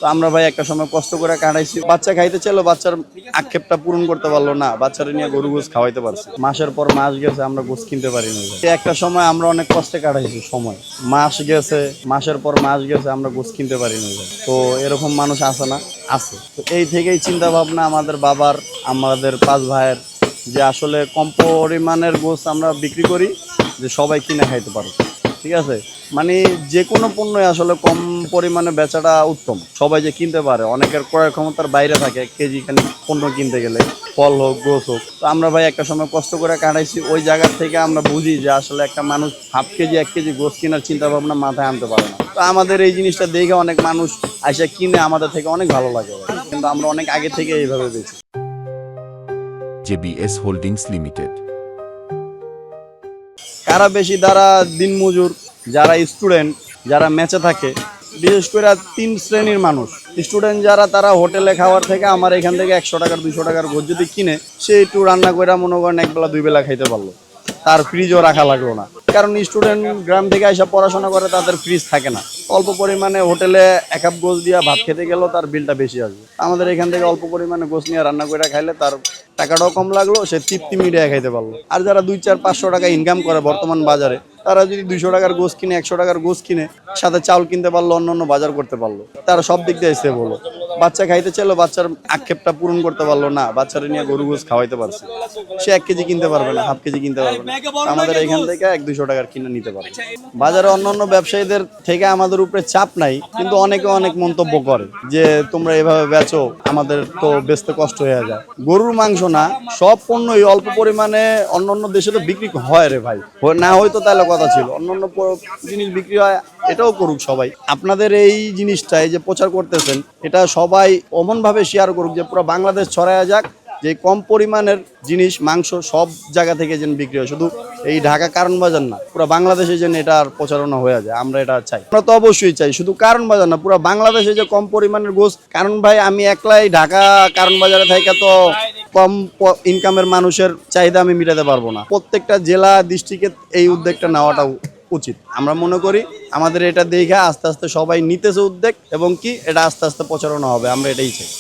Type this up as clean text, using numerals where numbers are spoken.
তো আমরা ভাই একটা সময় কষ্ট করে কাটাইছি। বাচ্চা খাইতে চাইলো, বাচ্চার আক্ষেপটা পূরণ করতে পারলো না, বাচ্চারা নিয়ে গরু গোস খাওয়াইতে পারছি। মাসের পর মাস গেছে, আমরা গোস কিনতে পারিনি। একটা সময় আমরা অনেক কষ্টে কাটাইছি সময়, মাস গেছে, মাসের পর মাস গেছে, আমরা গোস কিনতে পারিনি। তো এরকম মানুষ আছে না? আছে। তো এই থেকেই চিন্তা ভাবনা আমাদের বাবার, আমাদের 5 ভাইয়ের, যে আসলে কম পরিমাণের গোস আমরা বিক্রি করি, যে সবাই কিনে খাইতে পারবে। ঠিক আছে, মানে যে কোনো পণ্যই আসলে কম পরিমাণে বেচাটা উত্তম। সবাই যে কিনতে পারে, অনেকের ক্রয় ক্ষমতার বাইরে থাকে কেজি খানি পণ্য কিনতে গেলে, ফল হোক গোস হোক। তো আমরা ভাই একটা সময় কষ্ট করে কাটাইছি, ওই জায়গা থেকে আমরা বুঝি যে আসলে একটা মানুষ হাফ কেজি 1 কেজি গোস কেনার চিন্তা ভাবনা মাথায় আনতে পারে না। তো আমাদের এই জিনিসটা দেখে অনেক মানুষ আইসা কিনে আমাদের থেকে অনেক ভালো লাগে, কিন্তু আমরা অনেক আগে থেকে এইভাবে বেচি। JBS holdings limited. কারা বেশি? যারা দিনমজুর, যারা স্টুডেন্ট, যারা ম্যাচে থাকে, বিশেষ করে 3 শ্রেণীর মানুষ। স্টুডেন্ট যারা, তারা হোটেলে খাওয়ার থেকে আমার এখান থেকে 100 টাকার 200 টাকার গোছ যদি কিনে, সে একটু রান্না করে মনে করেন 1 বেলা 2 বেলা খাইতে পারলো, তার ফ্রিজও রাখা লাগলো না। কারণ স্টুডেন্ট গ্রাম থেকে এসে পড়াশোনা করে, তাদের ফ্রিজ থাকে না। অল্প পরিমাণে হোটেলে 1 কাপ গোছ দিয়ে ভাত খেতে গেলেও তার বিলটা বেশি আসবে। আমাদের এখান থেকে অল্প পরিমাণে গোছ নিয়ে রান্না করে খাইলে তার টাকাটাও কম লাগলো, সে তৃপ্তি মিটিয়ে খাইতে পারলো। আর যারা 200-400-500 টাকা ইনকাম করে বর্তমান বাজারে, তারা যদি 200 টাকার গোছ কিনে, 100 টাকার গোছ কিনে, সাথে চাউল কিনতে পারলো, অন্য বাজার করতে পারলো, তারা সব দিক দিয়ে সেভ হলো। বাচ্চা খাইতে চাইলো, বাচ্চার আক্ষেপটা পূরণ করতে পারলো না, বাচ্চারা নিয়ে গরু গোছ খাওয়াইতে পারছে, সে 1 কেজি কিনতে পারবে না, হাফ কেজি কিনতে পারবে না। আমাদের এখান থেকে 100-200 টাকার কিনে নিতে পারবে। বাজারে অন্যান্য ব্যবসায়ীদের থেকে আমাদের উপরে চাপ নাই, কিন্তু অনেকে অনেক মন্তব্য করে যে তোমরা এভাবে বেচো, আমাদের তো বেচতে কষ্ট হয়ে যায়। গরুর মাংস না, সব পণ্যই অল্প পরিমাণে অন্যান্য দেশে তো বিক্রি হয় রে ভাই, না হয়তো তাহলে কথা ছিল, অন্যান্য জিনিস বিক্রি হয়, এটাও করুক সবাই। আপনাদের এই জিনিসটা, এই যে প্রচার করতেছেন, এটা সবাই অমনভাবে শেয়ার করুক যে পুরো বাংলাদেশ ছড়ায়া যাক, যে কম পরিমাণের জিনিস, মাংস সব জায়গা থেকে যেন বিক্রি হয়, শুধু এই ঢাকা কারণ বাজার না, পুরো বাংলাদেশে যেন এটার প্রচারণা হয়ে যায়। আমরা এটা চাই, আমরা তো অবশ্যই চাই, শুধু কারণ বাজার না, পুরো বাংলাদেশে যে কম পরিমাণের গোস। কারণ ভাই, আমি একলাই ঢাকা কারণ বাজারে থেকে তো কম ইনকামের মানুষের চাহিদা আমি মিটাতে পারবো না। প্রত্যেকটা জেলা ডিস্ট্রিক্টে এই উদ্যোগটা নেওয়াটা উচিত। আমরা মনে করি আমাদের এটা দেখে আস্তে আস্তে সবাই নিতেছে উদ্যোগ, এবং কি এটা আস্তে আস্তে প্রচারণা হবে, আমরা এটাই চাই।